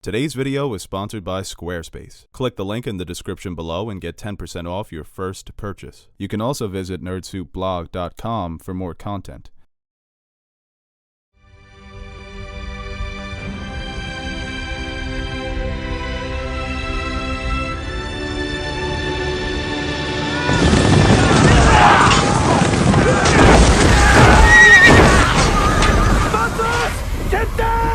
Today's video is sponsored by Squarespace. Click the link in the description below and get 10% off your first purchase. You can also visit nerdsoupblog.com for more content. Get down!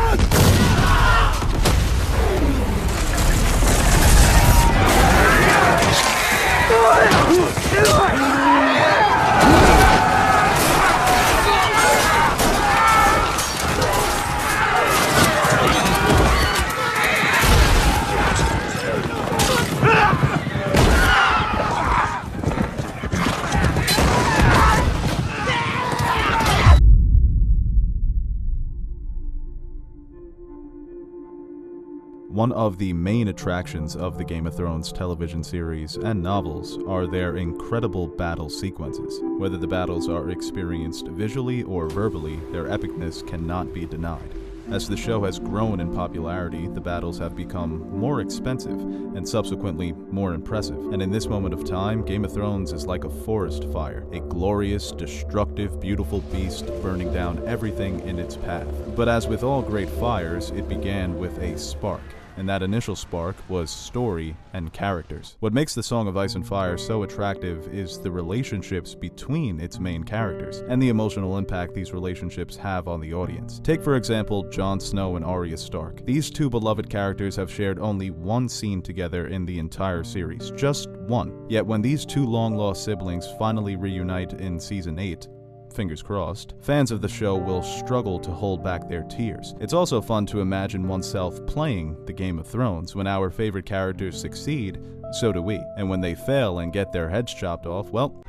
One of the main attractions of the Game of Thrones television series and novels are their incredible battle sequences. Whether the battles are experienced visually or verbally, their epicness cannot be denied. As the show has grown in popularity, the battles have become more expensive and subsequently more impressive. And in this moment of time, Game of Thrones is like a forest fire, a glorious, destructive, beautiful beast burning down everything in its path. But as with all great fires, it began with a spark. And that initial spark was story and characters. What makes the Song of Ice and Fire so attractive is the relationships between its main characters, and the emotional impact these relationships have on the audience. Take for example Jon Snow and Arya Stark. These two beloved characters have shared only one scene together in the entire series, just one. Yet when these two long-lost siblings finally reunite in Season 8, fingers crossed, fans of the show will struggle to hold back their tears. It's also fun to imagine oneself playing the Game of Thrones. When our favorite characters succeed, so do we. And when they fail and get their heads chopped off, well,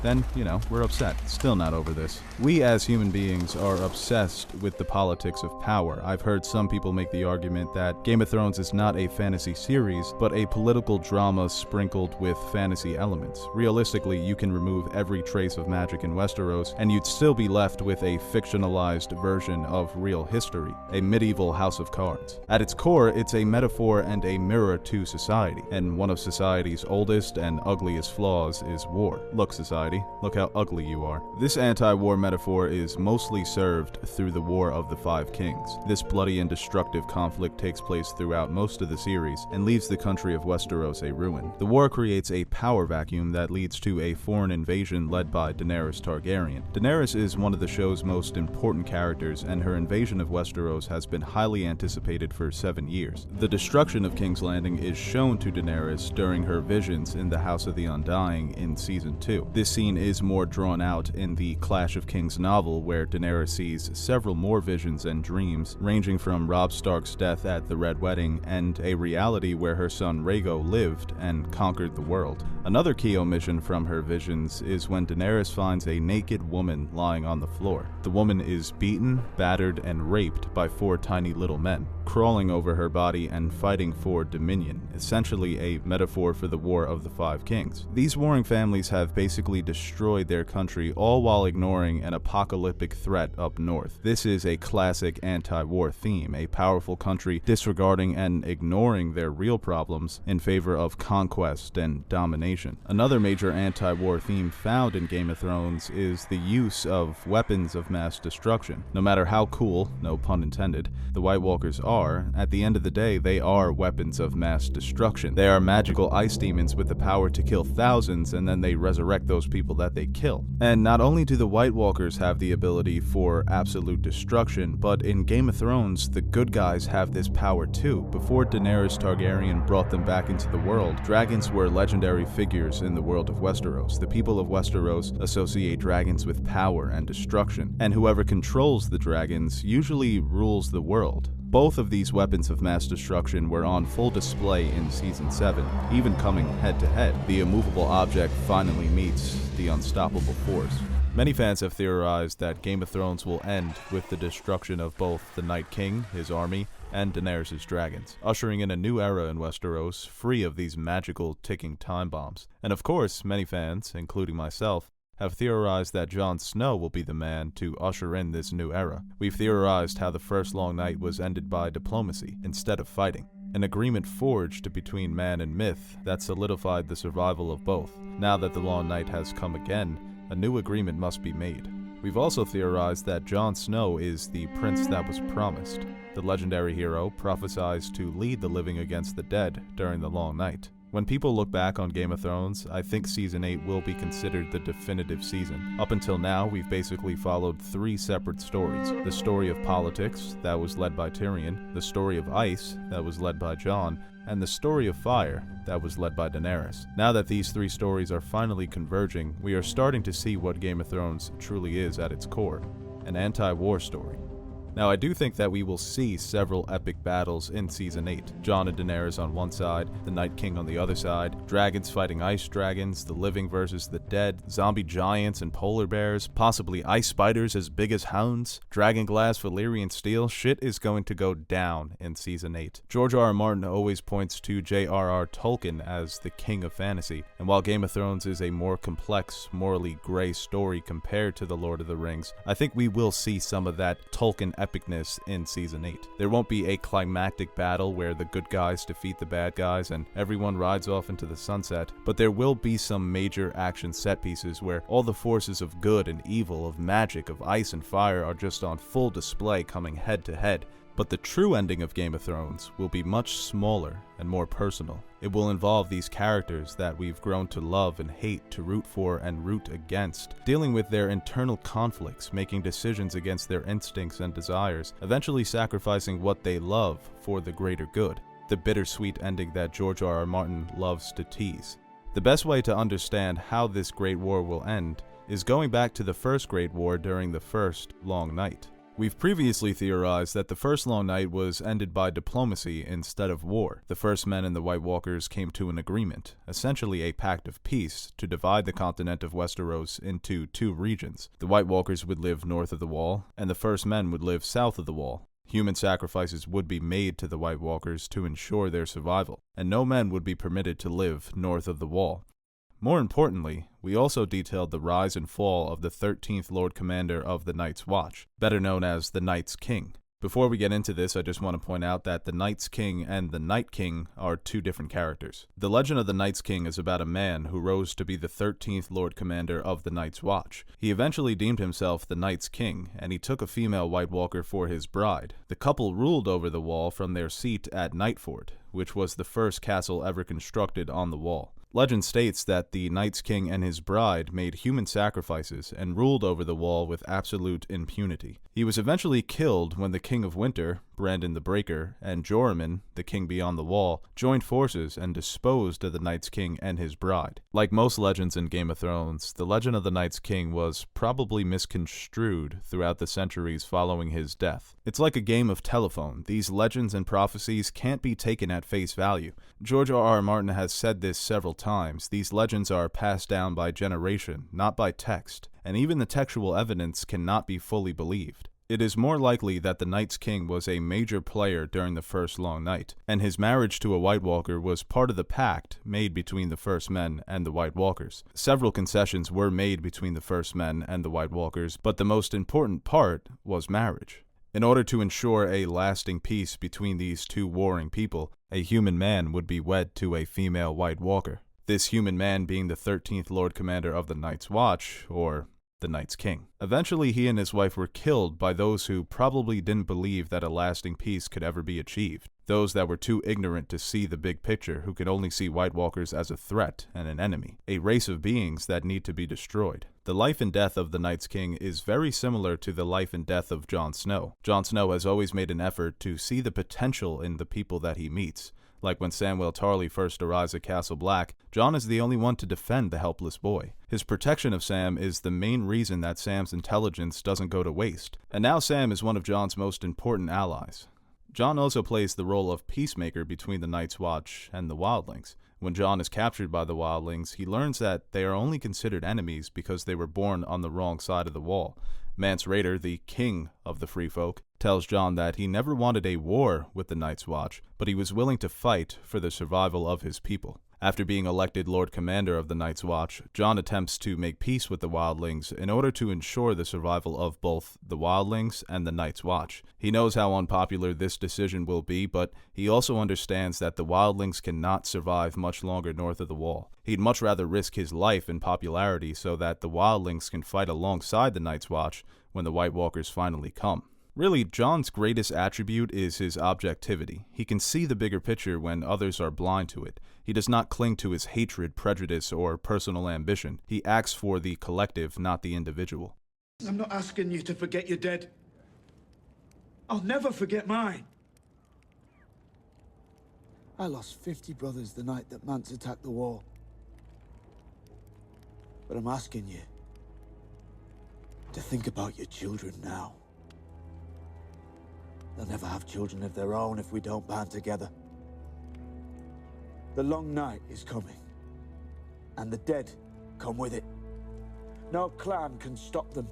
then, we're upset. Still not over this. We as human beings are obsessed with the politics of power. I've heard some people make the argument that Game of Thrones is not a fantasy series, but a political drama sprinkled with fantasy elements. Realistically, you can remove every trace of magic in Westeros, and you'd still be left with a fictionalized version of real history, a medieval House of Cards. At its core, it's a metaphor and a mirror to society, and one of society's oldest and ugliest flaws is war. Look, society, look how ugly you are. This anti-war metaphor is mostly served through the War of the Five Kings. This bloody and destructive conflict takes place throughout most of the series and leaves the country of Westeros a ruin. The war creates a power vacuum that leads to a foreign invasion led by Daenerys Targaryen. Daenerys is one of the show's most important characters, and her invasion of Westeros has been highly anticipated for 7 years. The destruction of King's Landing is shown to Daenerys during her visions in the House of the Undying in Season 2. This scene is more drawn out in the Clash of Kings novel, where Daenerys sees several more visions and dreams, ranging from Robb Stark's death at the Red Wedding and a reality where her son Rhaego lived and conquered the world. Another key omission from her visions is when Daenerys finds a naked woman lying on the floor. The woman is beaten, battered, and raped by 4 tiny little men, crawling over her body and fighting for dominion, essentially a metaphor for the War of the Five Kings. These warring families have basically destroyed their country, all while ignoring an apocalyptic threat up north. This is a classic anti-war theme, a powerful country disregarding and ignoring their real problems in favor of conquest and domination. Another major anti-war theme found in Game of Thrones is the use of weapons of mass destruction. No matter how cool, no pun intended, the White Walkers are, at the end of the day, they are weapons of mass destruction. They are magical ice demons with the power to kill thousands, and then they resurrect those people that they kill. And not only do the White Walkers have the ability for absolute destruction, but in Game of Thrones, the good guys have this power too. Before Daenerys Targaryen brought them back into the world, dragons were legendary figures in the world of Westeros. The people of Westeros associate dragons with power and destruction, and whoever controls the dragons usually rules the world. Both of these weapons of mass destruction were on full display in Season 7, even coming head-to-head. The immovable object finally meets the unstoppable force. Many fans have theorized that Game of Thrones will end with the destruction of both the Night King, his army, and Daenerys' dragons, ushering in a new era in Westeros, free of these magical ticking time bombs. And of course, many fans, including myself, have theorized that Jon Snow will be the man to usher in this new era. We've theorized how the first long night was ended by diplomacy instead of fighting. An agreement forged between man and myth that solidified the survival of both. Now that the long night has come again, a new agreement must be made. We've also theorized that Jon Snow is the prince that was promised. The legendary hero prophesies to lead the living against the dead during the long night. When people look back on Game of Thrones, I think Season 8 will be considered the definitive season. Up until now, we've basically followed 3 separate stories. The story of politics, that was led by Tyrion, the story of ice, that was led by Jon, and the story of fire, that was led by Daenerys. Now that these 3 stories are finally converging, we are starting to see what Game of Thrones truly is at its core, an anti-war story. Now, I do think that we will see several epic battles in Season 8. Jon and Daenerys on one side, the Night King on the other side, dragons fighting ice dragons, the living versus the dead, zombie giants and polar bears, possibly ice spiders as big as hounds, dragonglass, Valyrian steel. Shit is going to go down in Season 8. George R.R. Martin always points to J.R.R. Tolkien as the king of fantasy, and while Game of Thrones is a more complex, morally gray story compared to The Lord of the Rings, I think we will see some of that Tolkien epicness in Season 8. There won't be a climactic battle where the good guys defeat the bad guys and everyone rides off into the sunset, but there will be some major action set pieces where all the forces of good and evil, of magic, of ice and fire are just on full display coming head to head. But the true ending of Game of Thrones will be much smaller and more personal. It will involve these characters that we've grown to love and hate, to root for and root against, dealing with their internal conflicts, making decisions against their instincts and desires, eventually sacrificing what they love for the greater good. The bittersweet ending that George R.R. Martin loves to tease. The best way to understand how this Great War will end is going back to the first Great War during the first Long Night. We've previously theorized that the first long night was ended by diplomacy instead of war. The first men and the White Walkers came to an agreement, essentially a pact of peace, to divide the continent of Westeros into 2 regions. The White Walkers would live north of the Wall, and the first men would live south of the Wall. Human sacrifices would be made to the White Walkers to ensure their survival, and no men would be permitted to live north of the Wall. More importantly, we also detailed the rise and fall of the 13th Lord Commander of the Night's Watch, better known as the Night's King. Before we get into this, I just want to point out that the Night's King and the Night King are 2 different characters. The legend of the Night's King is about a man who rose to be the 13th Lord Commander of the Night's Watch. He eventually deemed himself the Night's King, and he took a female White Walker for his bride. The couple ruled over the Wall from their seat at Nightford, which was the first castle ever constructed on the Wall. Legend states that the Night's King and his bride made human sacrifices and ruled over the Wall with absolute impunity. He was eventually killed when the King of Winter, Brandon the Breaker, and Joramun, the King Beyond the Wall, joined forces and disposed of the Night's King and his bride. Like most legends in Game of Thrones, the legend of the Night's King was probably misconstrued throughout the centuries following his death. It's like a game of telephone. These legends and prophecies can't be taken at face value. George R.R. Martin has said this several times. These legends are passed down by generation, not by text, and even the textual evidence cannot be fully believed. It is more likely that the Night's King was a major player during the first long night, and his marriage to a White Walker was part of the pact made between the First Men and the White Walkers. Several concessions were made between the First Men and the White Walkers, but the most important part was marriage. In order to ensure a lasting peace between these 2 warring people, a human man would be wed to a female White Walker. This human man being the 13th Lord Commander of the Night's Watch, or the Night's King. Eventually, he and his wife were killed by those who probably didn't believe that a lasting peace could ever be achieved. Those that were too ignorant to see the big picture, who could only see White Walkers as a threat and an enemy, a race of beings that need to be destroyed. The life and death of the Night's King is very similar to the life and death of Jon Snow. Jon Snow has always made an effort to see the potential in the people that he meets. Like when Samwell Tarly first arrives at Castle Black, Jon is the only one to defend the helpless boy. His protection of Sam is the main reason that Sam's intelligence doesn't go to waste, and now Sam is one of Jon's most important allies. Jon also plays the role of peacemaker between the Night's Watch and the Wildlings. When Jon is captured by the Wildlings, he learns that they are only considered enemies because they were born on the wrong side of the Wall. Mance Rayder, the king of the Free Folk, tells Jon that he never wanted a war with the Night's Watch, but he was willing to fight for the survival of his people. After being elected Lord Commander of the Night's Watch, Jon attempts to make peace with the wildlings in order to ensure the survival of both the wildlings and the Night's Watch. He knows how unpopular this decision will be, but he also understands that the wildlings cannot survive much longer north of the Wall. He'd much rather risk his life and popularity so that the wildlings can fight alongside the Night's Watch when the White Walkers finally come. Really, Jon's greatest attribute is his objectivity. He can see the bigger picture when others are blind to it. He does not cling to his hatred, prejudice, or personal ambition. He acts for the collective, not the individual. I'm not asking you to forget your dead. I'll never forget mine. I lost 50 brothers the night that Mance attacked the wall. But I'm asking you to think about your children now. They'll never have children of their own if we don't band together. The long night is coming, and the dead come with it. No clan can stop them.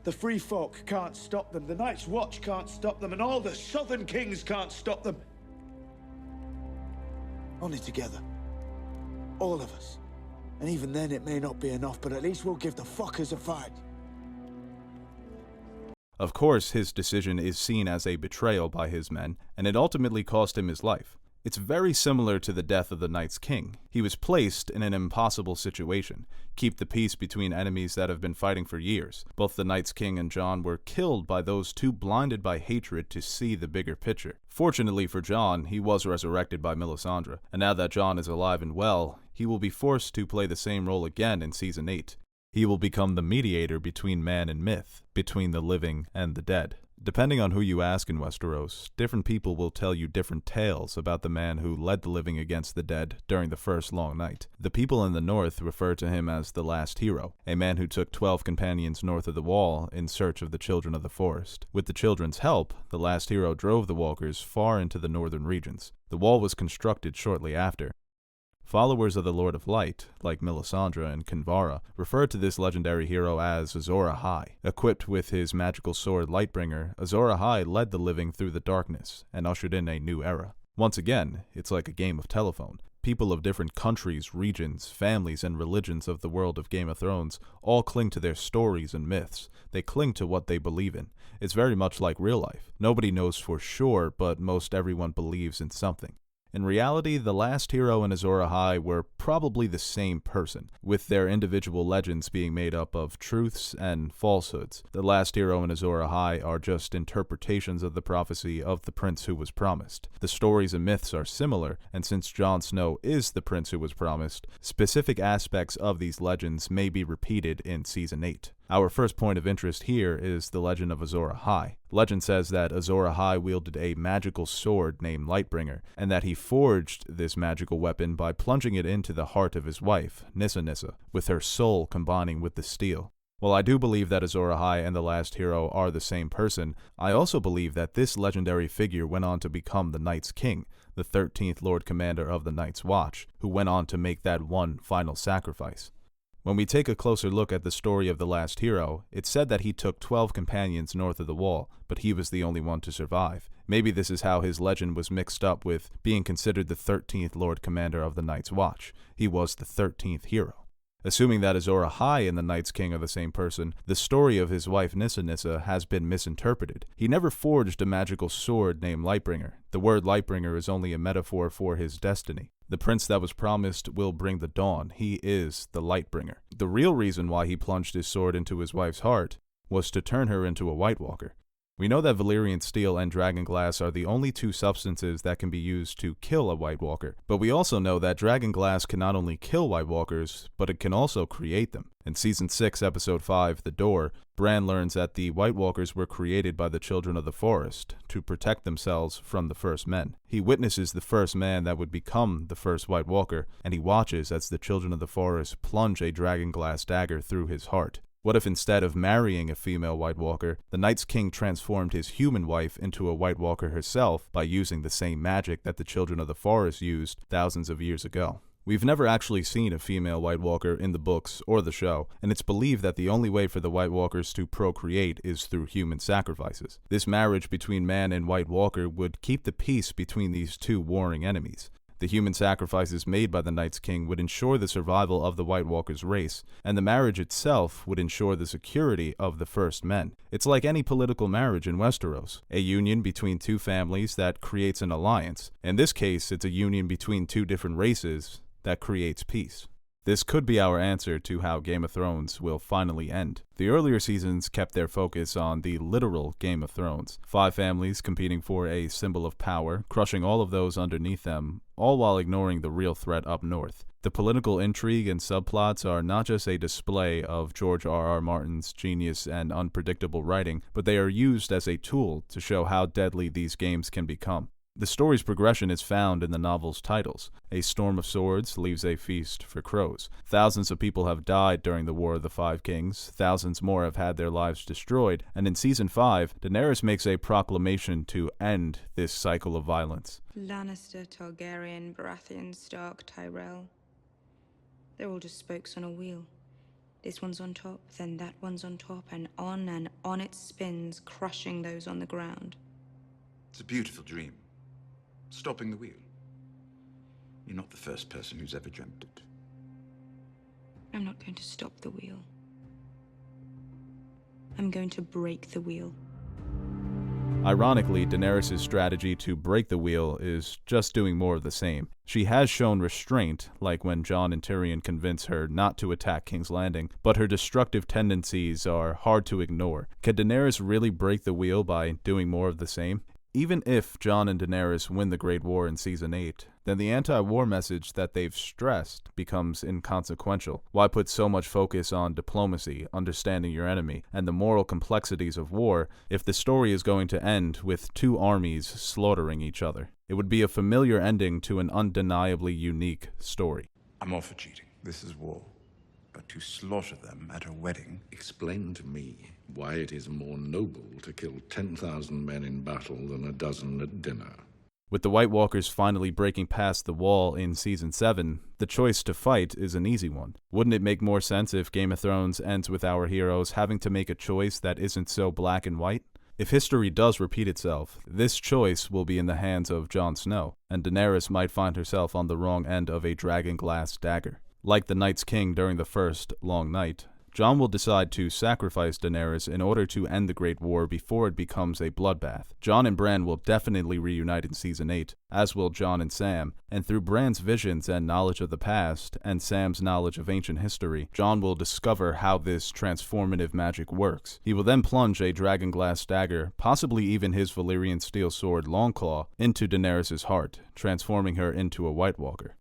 The free folk can't stop them, the Night's Watch can't stop them, and all the Southern Kings can't stop them. Only together. All of us. And even then it may not be enough, but at least we'll give the fuckers a fight. Of course, his decision is seen as a betrayal by his men, and it ultimately cost him his life. It's very similar to the death of the Night's King. He was placed in an impossible situation: keep the peace between enemies that have been fighting for years. Both the Night's King and Jon were killed by those too blinded by hatred to see the bigger picture. Fortunately for Jon, he was resurrected by Melisandre, and now that Jon is alive and well, he will be forced to play the same role again in Season 8. He will become the mediator between man and myth, between the living and the dead. Depending on who you ask in Westeros, different people will tell you different tales about the man who led the living against the dead during the first long night. The people in the north refer to him as the last hero, a man who took 12 companions north of the wall in search of the children of the forest. With the children's help, the last hero drove the walkers far into the northern regions. The wall was constructed shortly after. Followers of the Lord of Light, like Melisandre and Kinvara, refer to this legendary hero as Azor Ahai. Equipped with his magical sword Lightbringer, Azor Ahai led the living through the darkness and ushered in a new era. Once again, it's like a game of telephone. People of different countries, regions, families, and religions of the world of Game of Thrones all cling to their stories and myths. They cling to what they believe in. It's very much like real life. Nobody knows for sure, but most everyone believes in something. In reality, the last hero and Azor Ahai were probably the same person, with their individual legends being made up of truths and falsehoods. The last hero and Azor Ahai are just interpretations of the prophecy of the prince who was promised. The stories and myths are similar, and since Jon Snow is the prince who was promised, specific aspects of these legends may be repeated in Season 8. Our first point of interest here is the legend of Azor Ahai. Legend says that Azor Ahai wielded a magical sword named Lightbringer, and that he forged this magical weapon by plunging it into the heart of his wife, Nissa, with her soul combining with the steel. While I do believe that Azor Ahai and the last hero are the same person, I also believe that this legendary figure went on to become the Night's King, the 13th Lord Commander of the Night's Watch, who went on to make that one final sacrifice. When we take a closer look at the story of the last hero, it's said that he took 12 companions north of the wall, but he was the only one to survive. Maybe this is how his legend was mixed up with being considered the 13th Lord Commander of the Night's Watch. He was the 13th hero. Assuming that Azor Ahai and the Night's King are the same person, the story of his wife Nissa has been misinterpreted. He never forged a magical sword named Lightbringer. The word Lightbringer is only a metaphor for his destiny. The prince that was promised will bring the dawn. He is the Lightbringer. The real reason why he plunged his sword into his wife's heart was to turn her into a White Walker. We know that Valyrian steel and dragonglass are the only two substances that can be used to kill a White Walker, but we also know that dragonglass can not only kill White Walkers, but it can also create them. In Season 6, Episode 5, The Door, Bran learns that the White Walkers were created by the children of the forest to protect themselves from the first men. He witnesses the first man that would become the first White Walker, and he watches as the children of the forest plunge a dragonglass dagger through his heart. What if instead of marrying a female White Walker, the Night's King transformed his human wife into a White Walker herself by using the same magic that the children of the forest used thousands of years ago? We've never actually seen a female White Walker in the books or the show, and it's believed that the only way for the White Walkers to procreate is through human sacrifices. This marriage between man and White Walker would keep the peace between these two warring enemies. The human sacrifices made by the Night's King would ensure the survival of the White Walker's race, and the marriage itself would ensure the security of the First Men. It's like any political marriage in Westeros, a union between two families that creates an alliance. In this case, it's a union between two different races that creates peace. This could be our answer to how Game of Thrones will finally end. The earlier seasons kept their focus on the literal Game of Thrones. 5 families competing for a symbol of power, crushing all of those underneath them, all while ignoring the real threat up north. The political intrigue and subplots are not just a display of George R.R. Martin's genius and unpredictable writing, but they are used as a tool to show how deadly these games can become. The story's progression is found in the novel's titles. A storm of swords leaves a feast for crows. Thousands of people have died during the War of the Five Kings. Thousands more have had their lives destroyed. And in Season 5, Daenerys makes a proclamation to end this cycle of violence. Lannister, Targaryen, Baratheon, Stark, Tyrell. They're all just spokes on a wheel. This one's on top, then that one's on top, and on it spins, crushing those on the ground. It's a beautiful dream. Stopping the wheel. You're not the first person who's ever dreamt it. I'm not going to stop the wheel. I'm going to break the wheel. Ironically, Daenerys' strategy to break the wheel is just doing more of the same. She has shown restraint, like when Jon and Tyrion convince her not to attack King's Landing, but her destructive tendencies are hard to ignore. Can Daenerys really break the wheel by doing more of the same? Even if Jon and Daenerys win the Great War in Season 8, then the anti-war message that they've stressed becomes inconsequential. Why put so much focus on diplomacy, understanding your enemy, and the moral complexities of war if the story is going to end with 2 armies slaughtering each other? It would be a familiar ending to an undeniably unique story. I'm all for cheating. This is war. But to slaughter them at a wedding... Explain to me why it is more noble to kill 10,000 men in battle than a dozen at dinner. With the White Walkers finally breaking past the wall in Season 7, the choice to fight is an easy one. Wouldn't it make more sense if Game of Thrones ends with our heroes having to make a choice that isn't so black and white? If history does repeat itself, this choice will be in the hands of Jon Snow, and Daenerys might find herself on the wrong end of a dragonglass dagger. Like the Night's King during the first Long Night, Jon will decide to sacrifice Daenerys in order to end the Great War before it becomes a bloodbath. Jon and Bran will definitely reunite in Season 8, as will Jon and Sam, and through Bran's visions and knowledge of the past, and Sam's knowledge of ancient history, Jon will discover how this transformative magic works. He will then plunge a dragonglass dagger, possibly even his Valyrian steel sword Longclaw, into Daenerys' heart, transforming her into a White Walker.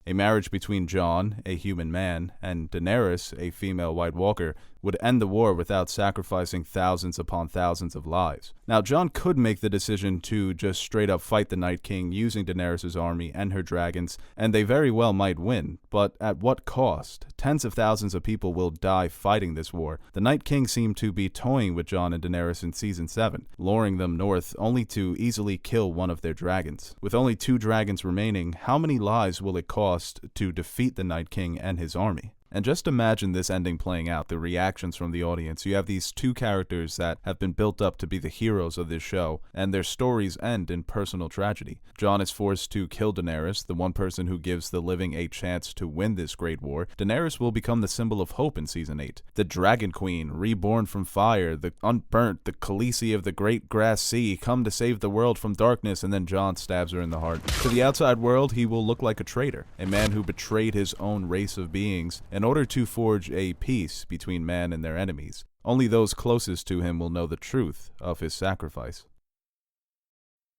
A marriage between Jon, a human man, and Daenerys, a female White Walker, would end the war without sacrificing thousands upon thousands of lives. Now, Jon could make the decision to just straight up fight the Night King using Daenerys' army and her dragons, and they very well might win, but at what cost? Tens of thousands of people will die fighting this war. The Night King seemed to be toying with Jon and Daenerys in Season 7, luring them north only to easily kill one of their dragons. With only 2 dragons remaining, how many lives will it cost to defeat the Night King and his army? And just imagine this ending playing out, the reactions from the audience. You have these 2 characters that have been built up to be the heroes of this show, and their stories end in personal tragedy. Jon is forced to kill Daenerys, the one person who gives the living a chance to win this great war. Daenerys will become the symbol of hope in Season 8. The Dragon Queen, reborn from fire, the unburnt, the Khaleesi of the Great Grass Sea, come to save the world from darkness, and then Jon stabs her in the heart. To the outside world, he will look like a traitor, a man who betrayed his own race of beings, in order to forge a peace between man and their enemies. Only those closest to him will know the truth of his sacrifice.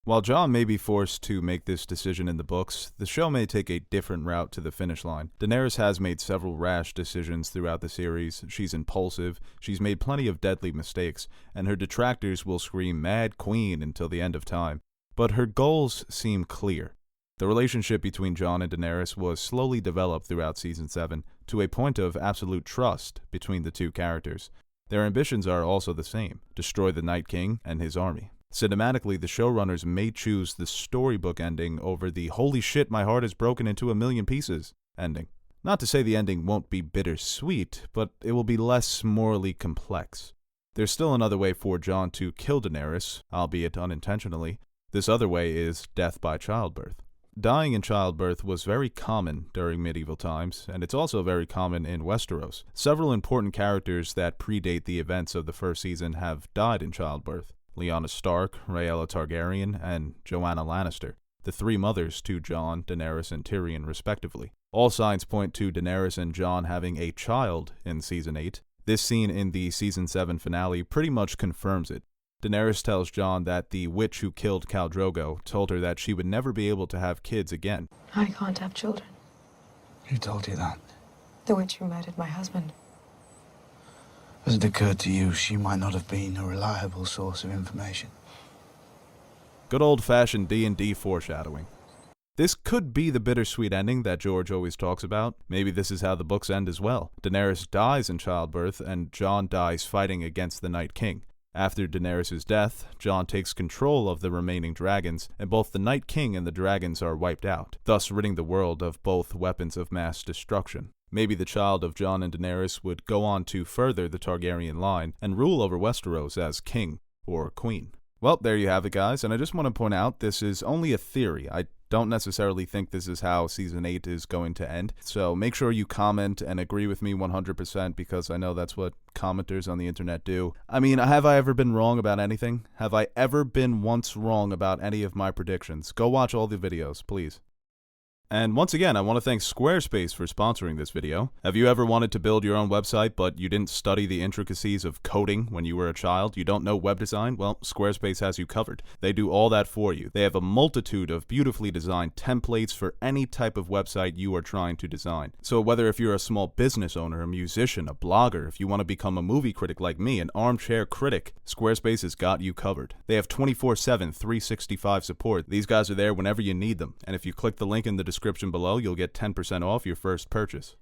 While Jon may be forced to make this decision in the books, the show may take a different route to the finish line. Daenerys has made several rash decisions throughout the series. She's impulsive, she's made plenty of deadly mistakes, and her detractors will scream "Mad Queen" until the end of time. But her goals seem clear. The relationship between Jon and Daenerys was slowly developed throughout Season 7 to a point of absolute trust between the 2 characters. Their ambitions are also the same: destroy the Night King and his army. Cinematically, the showrunners may choose the storybook ending over the "holy shit, my heart is broken into a million pieces" ending. Not to say the ending won't be bittersweet, but it will be less morally complex. There's still another way for Jon to kill Daenerys, albeit unintentionally. This other way is death by childbirth. dying in childbirth was very common during medieval times, and it's also very common in Westeros. Several important characters that predate the events of the first season have died in childbirth. Lyanna Stark, Rhaella Targaryen, and Joanna Lannister, the three mothers to Jon, Daenerys, and Tyrion respectively. All signs point to Daenerys and Jon having a child in Season 8. This scene in the Season 7 finale pretty much confirms it. Daenerys tells Jon that the witch who killed Khal Drogo told her that she would never be able to have kids again. I can't have children. Who told you that? The witch who murdered my husband. Has it occurred to you she might not have been a reliable source of information? Good old-fashioned D&D foreshadowing. This could be the bittersweet ending that George always talks about. Maybe this is how the books end as well. Daenerys dies in childbirth, and Jon dies fighting against the Night King. After Daenerys' death, Jon takes control of the remaining dragons, and both the Night King and the dragons are wiped out, thus ridding the world of both weapons of mass destruction. Maybe the child of Jon and Daenerys would go on to further the Targaryen line and rule over Westeros as king or queen. Well, there you have it, guys, and I just want to point out this is only a theory. I don't necessarily think this is how Season 8 is going to end, so make sure you comment and agree with me 100% because I know that's what commenters on the internet do. I mean, have I ever been wrong about anything? Have I ever been once wrong about any of my predictions? Go watch all the videos, please. And once again, I want to thank Squarespace for sponsoring this video. Have you ever wanted to build your own website, but you didn't study the intricacies of coding when you were a child? You don't know web design? Well, Squarespace has you covered. They do all that for you. They have a multitude of beautifully designed templates for any type of website you are trying to design. So whether if you're a small business owner, a musician, a blogger, if you want to become a movie critic like me, an armchair critic, Squarespace has got you covered. They have 24/7, 365 support. These guys are there whenever you need them. And if you click the link in the description below, you'll get 10% off your first purchase.